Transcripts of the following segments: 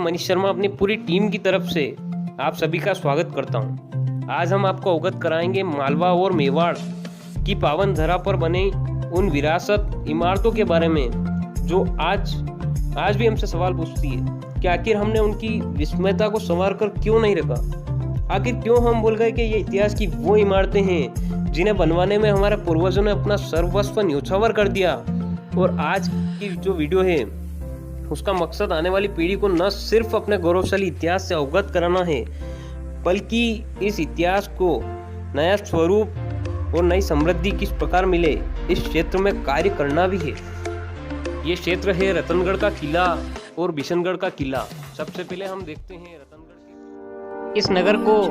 मनीष शर्मा अपनी पूरी टीम की तरफ से आप सभी का स्वागत करता हूं। आज हम आपको अवगत कराएंगे मालवा और मेवाड़ की पावन धरा पर बने उन विरासत इमारतों के बारे में जो आज भी हमसे सवाल पूछती है कि आखिर हमने उनकी विस्मयता को संवार कर क्यों नहीं रखा। आखिर क्यों हम भूल गए कि ये इतिहास की वो इमारतें हैं जिन्हें बनवाने में हमारे पूर्वजों ने अपना सर्वस्व न्योछावर कर दिया। और आज की जो वीडियो है उसका मकसद आने वाली पीढ़ी को न सिर्फ अपने गौरवशाली इतिहास से अवगत कराना है, बल्कि इस इतिहास को नया स्वरूप और नई समृद्धि किस प्रकार मिले इस क्षेत्र में कार्य करना भी है। ये क्षेत्र है रतनगढ़ का किला और बिशनगढ़ का किला। सबसे पहले हम देखते हैं रतनगढ़। इस नगर को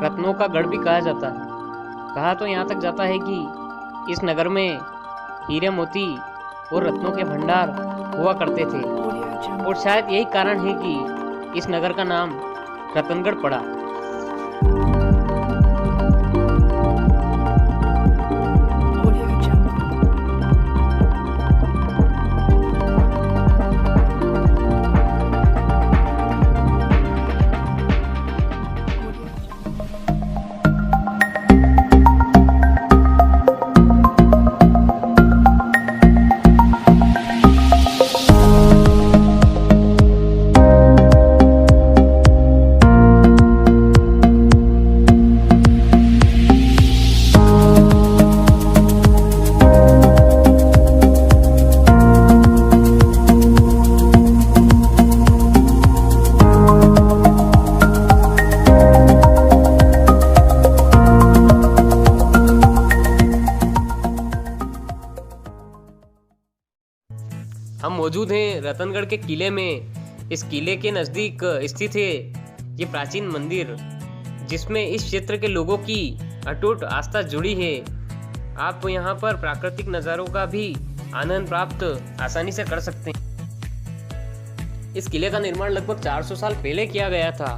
रत्नों का गढ़ भी कहा जाता है। कहा तो यहाँ तक जाता है कि इस नगर में हीरे मोती और रत्नों के भंडार हुआ करते थे और शायद यही कारण है कि इस नगर का नाम रतनगढ़ पड़ा। हम मौजूद हैं रतनगढ़ के किले में। इस किले के नज़दीक स्थित है ये प्राचीन मंदिर, जिसमें इस क्षेत्र के लोगों की अटूट आस्था जुड़ी है। आप यहाँ पर प्राकृतिक नज़ारों का भी आनंद प्राप्त आसानी से कर सकते हैं। इस किले का निर्माण लगभग 400 साल पहले किया गया था।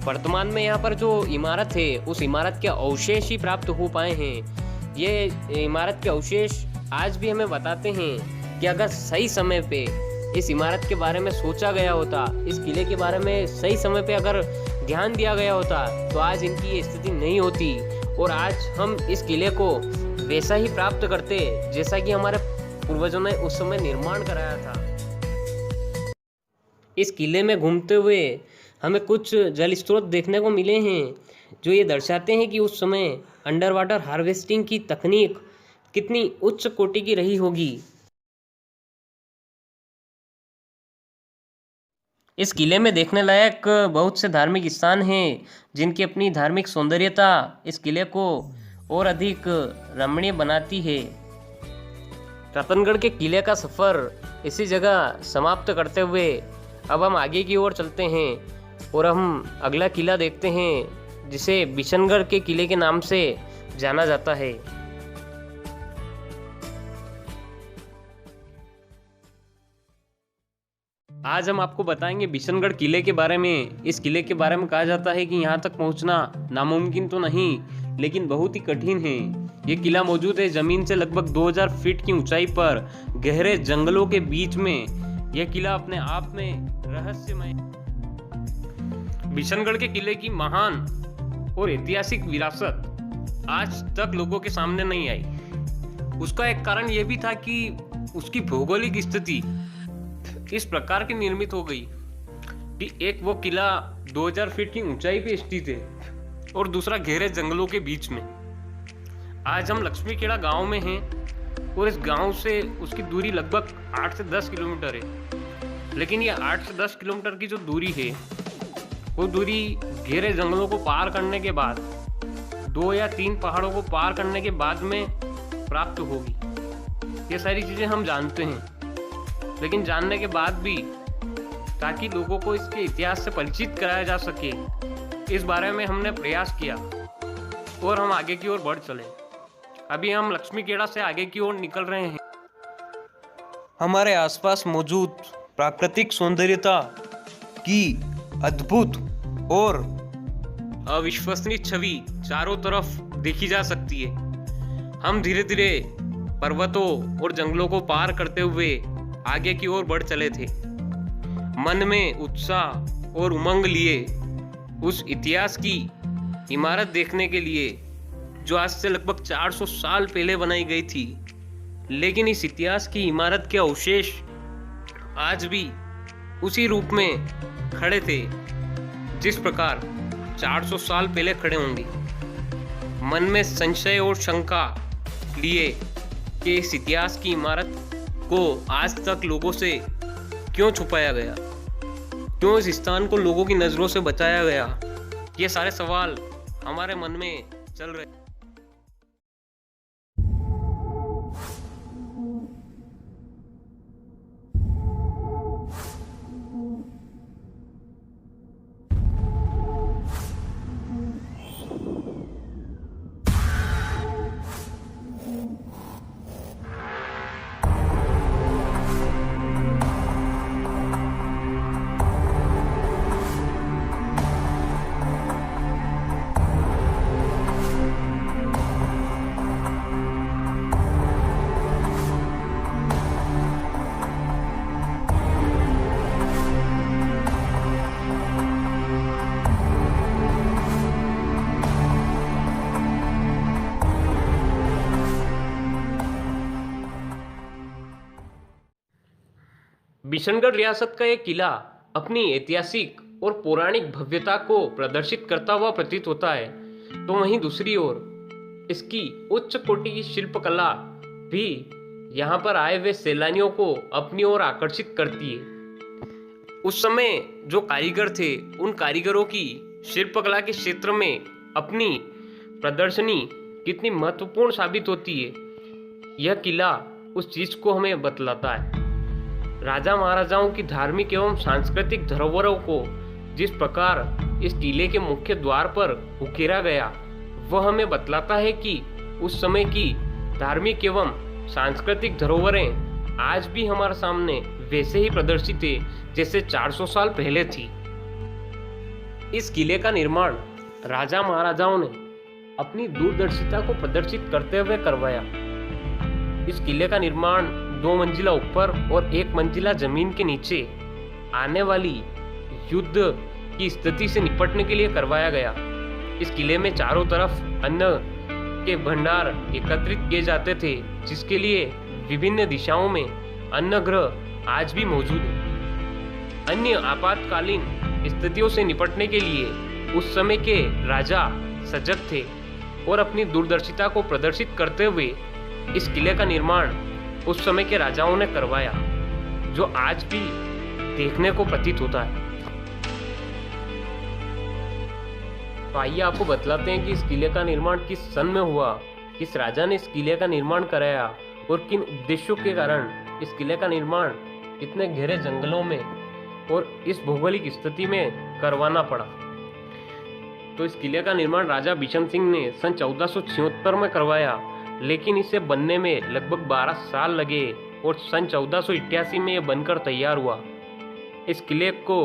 वर्तमान में यहाँ पर जो इमारत है उस इमारत के अवशेष ही प्राप्त हो पाए हैं। ये इमारत के अवशेष आज भी हमें बताते हैं कि अगर सही समय पे इस इमारत के बारे में सोचा गया होता, इस किले के बारे में सही समय पे अगर ध्यान दिया गया होता, तो आज इनकी ये स्थिति नहीं होती और आज हम इस किले को वैसा ही प्राप्त करते जैसा कि हमारे पूर्वजों ने उस समय निर्माण कराया था। इस किले में घूमते हुए हमें कुछ जल स्रोत देखने को मिले हैं जो ये दर्शाते हैं कि उस समय अंडर वाटर हार्वेस्टिंग की तकनीक कितनी उच्च कोटि की रही होगी। इस किले में देखने लायक बहुत से धार्मिक स्थान हैं जिनकी अपनी धार्मिक सौंदर्यता इस किले को और अधिक रमणीय बनाती है। रतनगढ़ के किले का सफ़र इसी जगह समाप्त करते हुए अब हम आगे की ओर चलते हैं और हम अगला किला देखते हैं जिसे बिशनगढ़ के किले के नाम से जाना जाता है। आज हम आपको बताएंगे बिशनगढ़ किले के बारे में। इस किले के बारे में कहा जाता है कि यहाँ तक पहुँचना नामुमकिन तो नहीं, लेकिन बहुत ही कठिन है। ये किला मौजूद है जमीन से लगभग 2000 फीट की ऊंचाई पर गहरे जंगलों के बीच में। यह किला अपने आप में रहस्यमय। बिशनगढ़ के किले की महान और ऐतिहासिक विरासत आज तक लोगों के सामने नहीं आई। उसका एक कारण यह भी था कि उसकी भौगोलिक स्थिति इस प्रकार की निर्मित हो गई कि एक वो किला 2000 फीट की ऊंचाई पे स्थित है और दूसरा गहरे जंगलों के बीच में। आज हम लक्ष्मीखेड़ा गांव में हैं और इस गांव से उसकी दूरी लगभग 8 से 10 किलोमीटर है। लेकिन ये 8 से 10 किलोमीटर की जो दूरी है वो दूरी गहरे जंगलों को पार करने के बाद, 2 या 3 पहाड़ों को पार करने के बाद में प्राप्त होगी। ये सारी चीज़ें हम जानते हैं, लेकिन जानने के बाद भी ताकि लोगों को इसके इतिहास से परिचित कराया जा सके, इस बारे में हमने प्रयास किया और हम आगे की ओर बढ़ चले। अभी हम लक्ष्मीखेड़ा से आगे की ओर निकल रहे हैं। हमारे आसपास मौजूद प्राकृतिक सौंदर्यता की अद्भुत और अविश्वसनीय छवि चारों तरफ देखी जा सकती है। हम धीरे धीरे पर्वतों और जंगलों को पार करते हुए आगे की ओर बढ़ चले थे। मन में उत्साह और उमंग लिए उस इतिहास की इमारत देखने के लिए जो आज से लगभग 400 साल पहले बनाई गई थी। लेकिन इस इतिहास की इमारत के अवशेष आज भी उसी रूप में खड़े थे जिस प्रकार 400 साल पहले खड़े होंगे। मन में संशय और शंका लिए कि इस इतिहास की इमारत को आज तक लोगों से क्यों छुपाया गया, क्यों इस स्थान को लोगों की नज़रों से बचाया गया, ये सारे सवाल हमारे मन में चल रहे। बिशनगढ़ रियासत का एक किला अपनी ऐतिहासिक और पौराणिक भव्यता को प्रदर्शित करता हुआ प्रतीत होता है, तो वहीं दूसरी ओर इसकी उच्च कोटि की शिल्पकला भी यहाँ पर आए हुए सैलानियों को अपनी ओर आकर्षित करती है। उस समय जो कारीगर थे, उन कारीगरों की शिल्पकला के क्षेत्र में अपनी प्रदर्शनी कितनी महत्वपूर्ण साबित होती है, यह किला उस चीज को हमें बतलाता है। राजा महाराजाओं की धार्मिक एवं सांस्कृतिक धरोहरों को जिस प्रकार इस किले के मुख्य द्वार पर उकेरा गया, वह हमें बतलाता है कि उस समय की धार्मिक एवं सांस्कृतिक धरोहरें आज भी हमारे सामने वैसे ही प्रदर्शित है जैसे 400 साल पहले थी। इस किले का निर्माण राजा महाराजाओं ने अपनी दूरदर्शिता को प्रदर्शित करते हुए करवाया। इस किले का निर्माण 2 मंजिला ऊपर और 1 मंजिला जमीन के नीचे आने वाली युद्ध की स्थिति से निपटने के लिए करवाया गया। इस किले में चारों तरफ अन्न के भंडार एकत्रित किए जाते थे, जिसके लिए विभिन्न दिशाओं में अन्नगृह आज भी मौजूद है। अन्य आपातकालीन स्थितियों से निपटने के लिए उस समय के राजा सजग थे और अपनी दूरदर्शिता को प्रदर्शित करते हुए इस किले का निर्माण उस समय के राजाओं ने करवाया, जो आज भी देखने को प्रतीत होता है। तो आइए आपको बतलाते हैं कि इस किले का निर्माण किस सन में हुआ, किस राजा ने इस किले का निर्माण कराया और किन उद्देश्यों के कारण इस किले का निर्माण इतने गहरे जंगलों में और इस भौगोलिक स्थिति में करवाना पड़ा। तो इस किले का निर्माण राजा बिशन सिंह ने सन 1476 में करवाया, लेकिन इसे बनने में लगभग 12 साल लगे और सन 1488 में यह बनकर तैयार हुआ। इस किले को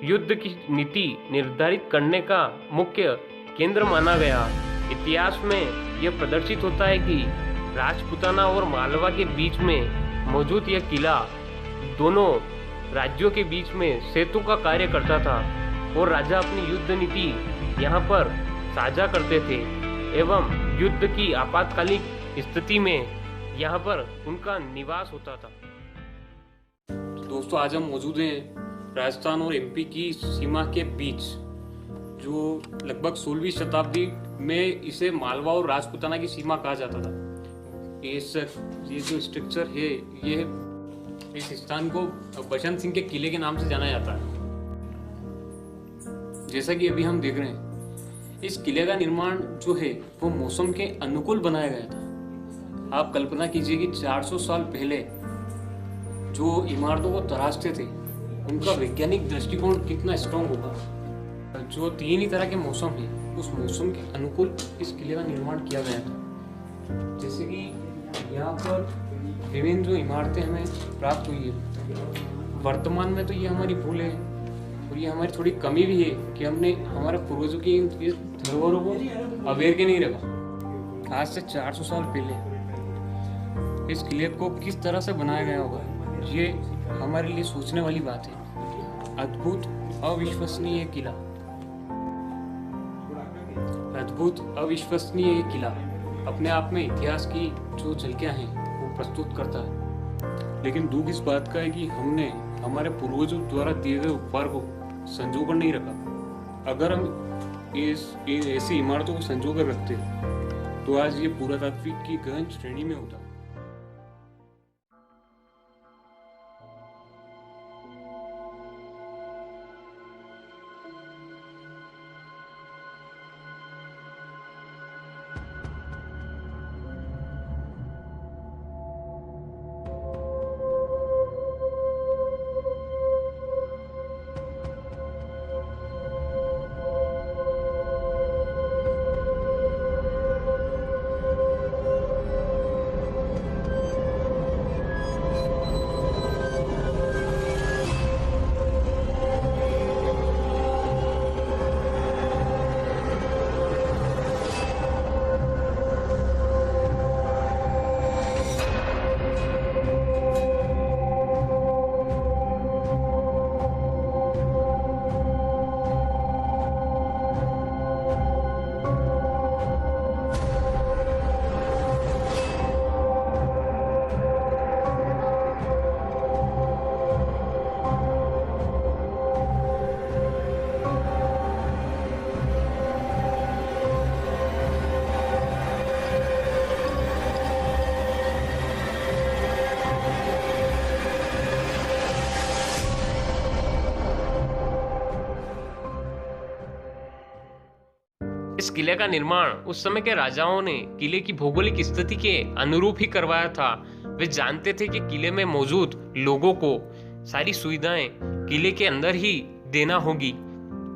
युद्ध की नीति निर्धारित करने का मुख्य केंद्र माना गया। इतिहास में यह प्रदर्शित होता है कि राजपूताना और मालवा के बीच में मौजूद यह किला दोनों राज्यों के बीच में सेतु का कार्य करता था और राजा अपनी युद्ध नीति यहाँ पर साझा करते थे एवं युद्ध की आपातकालीन स्थिति में यहाँ पर उनका निवास होता था। दोस्तों, आज हम मौजूद हैं राजस्थान और एमपी की सीमा के बीच, जो लगभग 16वीं शताब्दी में इसे मालवा और राजपूताना की सीमा कहा जाता था। ये जो स्ट्रक्चर है, ये इस स्थान को बसंत सिंह के किले के नाम से जाना जाता है। जैसा कि अभी हम देख रहे हैं, इस किले का निर्माण जो है वो मौसम के अनुकूल बनाया गया था। आप कल्पना कीजिए कि 400 साल पहले जो इमारतों को तराशते थे, उनका वैज्ञानिक दृष्टिकोण कितना स्ट्रॉन्ग होगा। जो 3 ही तरह के मौसम है, उस मौसम के अनुकूल इस किले का निर्माण किया गया था। जैसे कि यहाँ पर विभिन्न जो इमारतें हमें प्राप्त हुई है, वर्तमान में तो ये हमारी भूल है और ये हमारी थोड़ी कमी भी है कि हमने हमारे पूर्वजों की इस धरोहरों को अवेयर के नहीं रखा। आज से 400 साल पहले इस किले को किस तरह से बनाया गया होगा, ये हमारे लिए सोचने वाली बात है। अद्भुत अविश्वसनीय किला। अद्भुत अविश्वसनीय किला अपने आप में इतिहास की जो झलकियां हैं वो प्रस्तुत करता है। लेकिन दुख इस बात का है कि हमने हमारे पूर्वजों द्वारा दिए गए उपहार को संजो कर नहीं रखा। अगर हम ऐसी इमारतों को संजो कर रखते तो आज ये पुरातात्विक की गहन श्रेणी में होता। इस किले का निर्माण उस समय के राजाओं ने किले की भौगोलिक स्थिति के अनुरूप ही करवाया था। वे जानते थे कि किले में मौजूद लोगों को सारी सुविधाएं किले के अंदर ही देना होगी।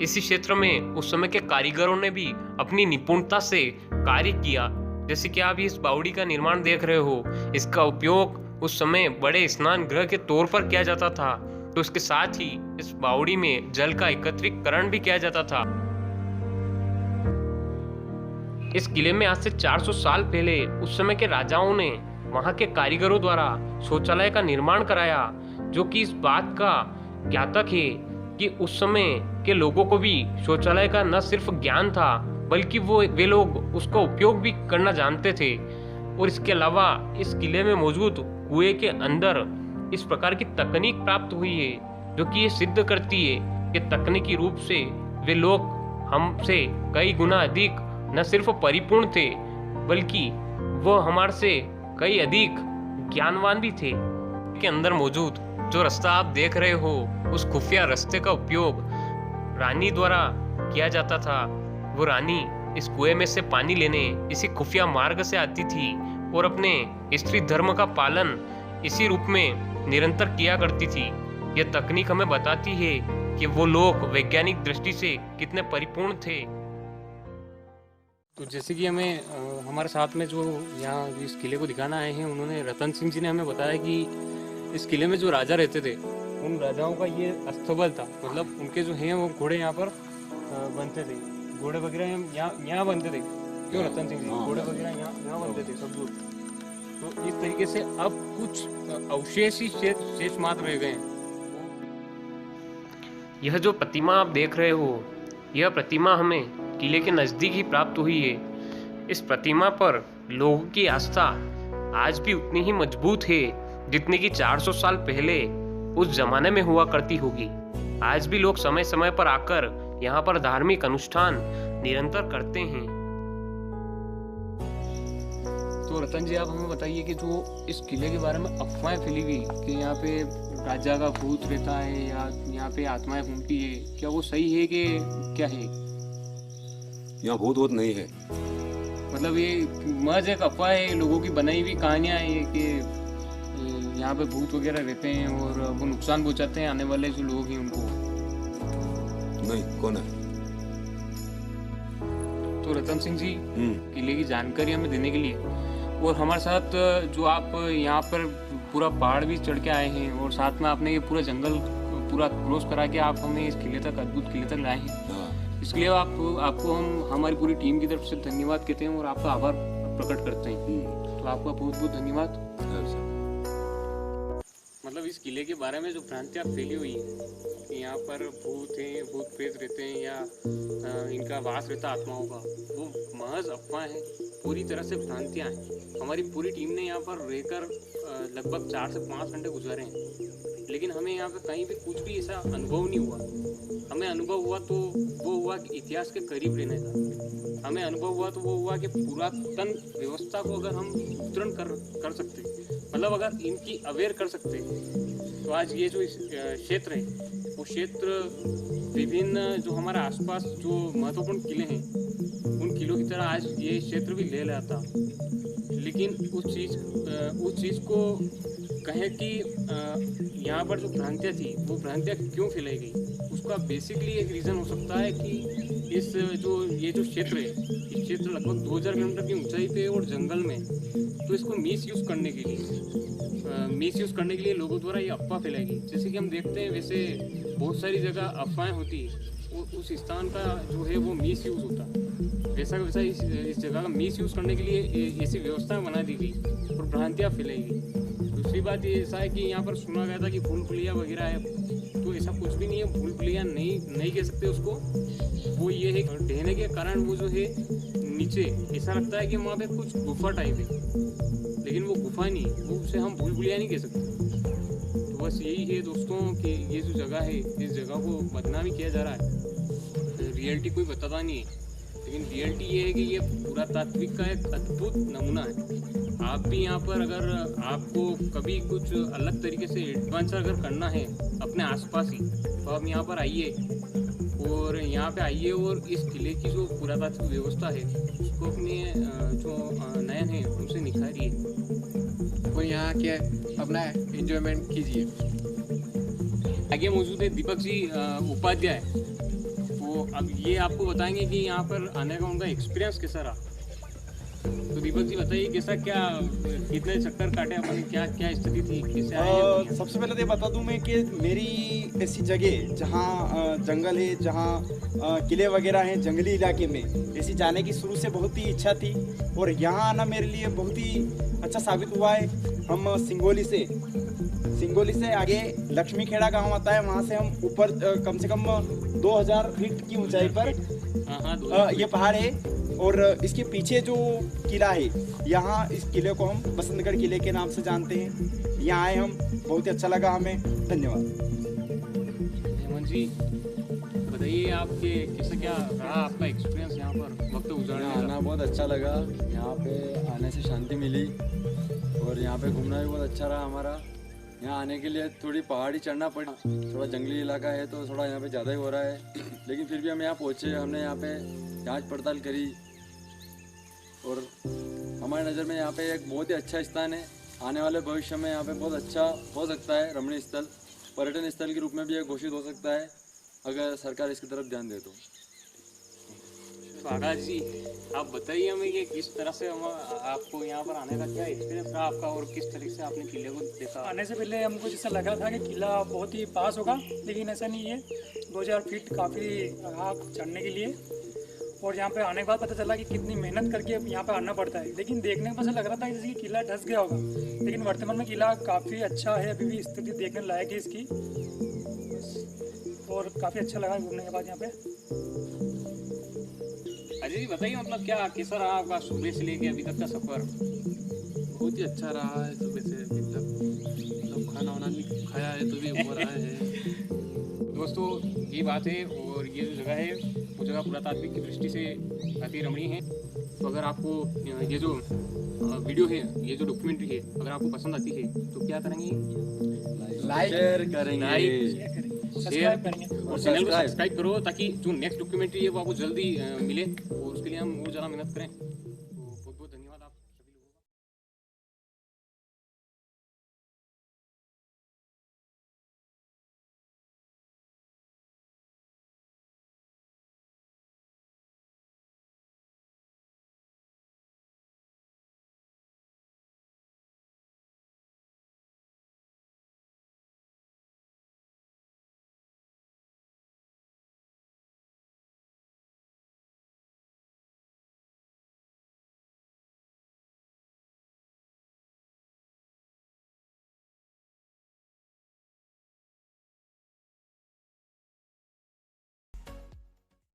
इसी क्षेत्र में उस समय के कारीगरों ने भी अपनी निपुणता से कार्य किया। जैसे कि आप इस बावड़ी का निर्माण देख रहे हो, इसका उपयोग उस समय बड़े स्नान गृह के तौर पर किया जाता था। तो इसके साथ ही इस बावड़ी में जल का एकत्रीकरण भी किया जाता था। इस किले में आज से 400 साल पहले उस समय के राजाओं ने वहां के कारीगरों द्वारा शौचालय का निर्माण कराया, जो कि इस बात का ज्ञातक है कि उस समय के लोगों को भी शौचालय का न सिर्फ ज्ञान था बल्कि वे लोग उसका उपयोग भी करना जानते थे। और इसके अलावा इस किले में मौजूद कुएं के अंदर इस प्रकार की तकनीक प्राप्त हुई है, जो कि ये सिद्ध करती है कि तकनीकी रूप से वे लोग हमसे कई गुना अधिक न सिर्फ परिपूर्ण थे बल्कि वो हमारे से कई अधिक ज्ञानवान भी थे। के अंदर मौजूद जो रास्ता आप देख रहे हो, उस खुफिया रास्ते का उपयोग रानी द्वारा किया जाता था। वो रानी इस कुएं में से पानी लेने इसी खुफिया मार्ग से आती थी और अपने स्त्री धर्म का पालन इसी रूप में निरंतर किया करती थी। यह तकनीक हमें बताती है कि वो लोग वैज्ञानिक दृष्टि से कितने परिपूर्ण थे। तो जैसे कि हमें हमारे साथ में जो यहाँ इस किले को दिखाना आए हैं, उन्होंने रतन सिंह जी ने हमें बताया कि इस किले में जो राजा रहते थे उन राजाओं का ये अस्तबल था। मतलब उनके जो हैं वो घोड़े यहाँ पर बनते थे, घोड़े वगैरह यहाँ बनते थे। क्यों रतन सिंह जी? घोड़े वगैरह यहाँ बनते थे सब लोग। तो इस तरीके से अब कुछ अवशेष ही शेष मात्र रह गए हैं। यह जो प्रतिमा आप देख रहे हो, यह प्रतिमा हमें किले के नजदीक ही प्राप्त हुई है। इस प्रतिमा पर लोगों की आस्था आज भी उतनी ही मजबूत है जितनी कि 400 साल पहले उस जमाने में हुआ करती होगी। आज भी लोग समय समय पर आकर यहाँ पर धार्मिक अनुष्ठान निरंतर करते हैं। तो रतन जी, आप हमें बताइए कि जो इस किले के बारे में अफवाहें फैली हुई कि यहाँ पे राजा का भूत रहता है या यहाँ पे आत्माएं घूमती है, क्या वो सही है कि क्या है? यहाँ भूत नहीं है। मतलब ये महज एक अफवाह है, लोगों की बनाई हुई कहानियां हैं कि यहाँ पे भूत वगैरह रहते हैं और वो नुकसान पहुंचाते हैं आने वाले जो लोग हैं उनको। नहीं, कौन है? तो रतन सिंह जी, किले की जानकारी हमें देने के लिए और हमारे साथ जो आप यहाँ पर पूरा पहाड़ भी चढ़ के आए हैं और साथ में आपने ये पूरा जंगल पूरा क्रॉस करा के आप हमें इस किले तक, अद्भुत किले तक लाए हैं। इसलिए आपको हम हमारी पूरी टीम की तरफ से धन्यवाद कहते हैं और आपका आभार प्रकट करते हैं। तो आपका बहुत बहुत धन्यवाद। मतलब मतलब इस किले के बारे में जो भ्रांतियाँ फैली हुई है कि यहाँ पर भूत हैं, भूत प्रेत रहते हैं या इनका वास रहता आत्माओं का, वो महज अफवाह है, पूरी तरह से भ्रांतियाँ हैं। हमारी पूरी टीम ने यहाँ पर रहकर लगभग 4 से 5 घंटे गुजारे हैं, लेकिन हमें यहाँ पे कहीं भी कुछ भी ऐसा अनुभव नहीं हुआ। हमें अनुभव हुआ तो वो हुआ कि इतिहास के करीब रहने का। हमें अनुभव हुआ तो वो हुआ कि पुरातन व्यवस्था को अगर हम उत्तरण कर सकते, मतलब अगर इनकी अवेयर कर सकते, तो आज ये जो क्षेत्र है वो क्षेत्र विभिन्न जो हमारा आसपास जो महत्वपूर्ण किले हैं उन किलों की तरह आज ये क्षेत्र भी ले लेता। लेकिन उस चीज़ को कहें कि यहाँ पर जो भ्रांतियाँ थी वो भ्रांतियाँ क्यों फैलाई गई, उसका बेसिकली एक रीज़न हो सकता है कि ये जो क्षेत्र है, ये क्षेत्र लगभग 2000 किलोमीटर की ऊंचाई पे और जंगल में, तो इसको मिस यूज़ करने के लिए लोगों द्वारा ये अफवाह फैलाई गई। जैसे कि हम देखते हैं वैसे बहुत सारी जगह अफवाहें होती है, उस स्थान का जो है वो मिस यूज़ होता है, वैसा इस जगह का मिस यूज़ करने के लिए ऐसी व्यवस्था बना दी गई और भ्रांतियाँ फैलाई गई। दूसरी बात ये ऐसा है कि यहाँ पर सुना गया था कि भूल भुलैया वगैरह है, तो ऐसा कुछ भी नहीं है। भूल भुलैया नहीं कह सकते उसको। वो ये है ढहने के कारण वो जो है नीचे ऐसा लगता है कि वहाँ पे कुछ गुफा टाइप है, लेकिन वो गुफा नहीं, वो उसे हम भूल भुलैया नहीं कह सकते। तो बस यही है दोस्तों कि ये जो जगह है, इस जगह को बदनामी किया जा रहा है। रियलिटी कोई बताता नहीं है, लेकिन रियलिटी ये है कि ये पुरातात्विक का एक अद्भुत नमूना है। आप भी यहाँ पर अगर आपको कभी कुछ अलग तरीके से एडवेंचर अगर करना है अपने आसपास ही, तो आप यहाँ पर आइए और इस किले की जो पुरातात्विक व्यवस्था है उसको अपने जो नयन है उनसे निखारिए और यहाँ के अपना एंजॉयमेंट कीजिए। आगे मौजूद है दीपक जी उपाध्याय, वो अब ये आपको बताएंगे कि यहाँ पर आने का उनका एक्सपीरियंस कैसा रहा। तो दीपक जी बताइए कैसा, क्या कितने चक्कर काटे अपन, क्या क्या स्थिति थी, कैसे आए? सबसे पहले तो ये बता दूं मैं कि मेरी ऐसी जगह जहाँ जंगल है, जहाँ किले वगैरह हैं, जंगली इलाके में ऐसी जाने की शुरू से बहुत ही इच्छा थी और यहाँ आना मेरे लिए बहुत ही अच्छा साबित हुआ है। हम सिंगोली से आगे लक्ष्मी खेड़ा गाँव आता है, वहाँ से हम ऊपर कम से कम 2000 फीट की ऊंचाई पर ये पहाड़ है और इसके पीछे जो किला है, यहाँ इस किले को हम बसंतगढ़ किले के नाम से जानते हैं। यहाँ आए हम, बहुत ही अच्छा लगा हमें। धन्यवाद। हेमंत जी बताइए आपके कैसा क्या रहा आपका एक्सपीरियंस यहाँ पर वक्त गुजारने का? आना बहुत अच्छा लगा, यहाँ पे आने से शांति मिली और यहाँ पे घूमना भी बहुत अच्छा रहा हमारा। यहाँ आने के लिए थोड़ी पहाड़ी चढ़ना पड़ी, थोड़ा जंगली इलाका है तो थोड़ा यहाँ पे ज़्यादा ही हो रहा है, लेकिन फिर भी हम यहाँ पहुँचे। हमने यहाँ पे जांच पड़ताल करी और हमारी नज़र में यहाँ पे एक बहुत ही अच्छा स्थान है। आने वाले भविष्य में यहाँ पे बहुत अच्छा हो सकता है, रमणीय स्थल, पर्यटन स्थल के रूप में भी ये घोषित हो सकता है अगर सरकार इसकी तरफ ध्यान दे तो। आकाश जी आप बताइए हमें कि किस तरह से आपको यहाँ पर आने का क्या एक्सपीरियंस रहा आपका और किस तरीके से आपने किले को देखा? आने से पहले हमको जैसा लगा था कि किला बहुत ही पास होगा, लेकिन ऐसा नहीं है। 2000 फीट काफ़ी रहा चढ़ने के लिए और यहाँ पे आने के बाद पता चला कि कितनी मेहनत करके यहाँ पे आना पड़ता है। लेकिन देखने में ऐसा लग रहा था जैसे कि किला ढस गया होगा, लेकिन वर्तमान में किला काफ़ी अच्छा है, अभी भी स्थिति देखने लायक है इसकी और काफ़ी अच्छा लगा घूमने के बाद यहाँ पे। अजय जी बताइए मतलब क्या कैसा रहा आपका सुबह से लेके अभी तक का सफर? बहुत ही अच्छा रहा है सुबह से अभी तक, मतलब खाना वाना खाया है तो भी ऊपर आए हैं। दोस्तों ये बात है और ये जो जगह है वो जगह पुरातात्विक की दृष्टि से काफ़ी रमणीय है। तो अगर आपको ये जो वीडियो है, ये जो डॉक्यूमेंट्री है, अगर आपको पसंद आती है तो क्या करेंगे? लाइक शेयर करेंगे, सब्सक्राइब करेंगे और चैनल को सब्सक्राइब करो ताकि जो नेक्स्ट डॉक्यूमेंट्री है वो आपको जल्दी मिले और उसके लिए हम और ज़्यादा मेहनत करें।